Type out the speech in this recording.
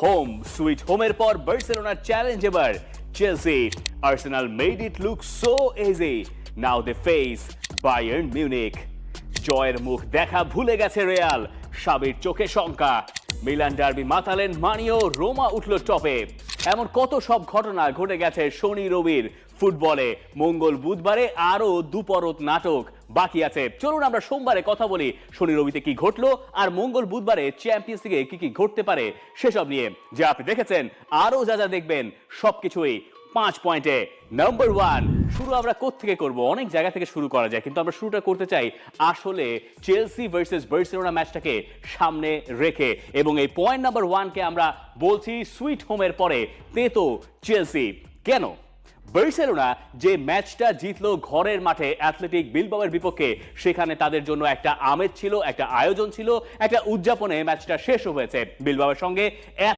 Home sweet হোমের পর বার্সেলোনার চ্যালেঞ্জ এবার Chelsea. Arsenal made it look so easy, now they face Bayern Munich. জয়ের মুখ দেখা ভুলে গেছে রিয়াল, সাবির চোখে শঙ্কা। মিলান ডার্বি মাতালেন মানিও, রোমা উঠল টপে। এমন কত সব ঘটনা ঘটে গেছে শনি রবির ফুটবলে। মঙ্গল বুধবারে আরো দুপরত নাটক বাকি আছে। চলুন আমরা সোমবারে কথা বলি শনি রবিতে কি ঘটলো, আর মঙ্গল বুধবারে চ্যাম্পিয়ন্স লিগে কি কি ঘটতে পারে সেসব নিয়ে। যে আপনি দেখেছেন, আরো যা যা দেখবেন সবকিছুই 5 পয়েন্টে। নাম্বার 1, শুরু আমরা কোত্থেকে করব? অনেক জায়গা থেকে শুরু করা যায়, কিন্তু আমরা শুরুটা করতে চাই আসলে চেলসি ভার্সেস বার্সেলোনা ম্যাচটাকে সামনে রেখে। এবং এই পয়েন্ট নাম্বার 1 কে আমরা বলছি সুইট হোমের পরে তেতো চেলসি। কেন? বার্সেলোনা যে ম্যাচটা জিতলো ঘরের মাঠে অ্যাথলেটিক বিলবাওয়ের বিপক্ষে, সেখানে তাদের জন্য একটা আমেজ ছিল, একটা আয়োজন ছিল, একটা উদযাপনে ম্যাচটা শেষ হয়েছে। বিলবাওয়ের সঙ্গে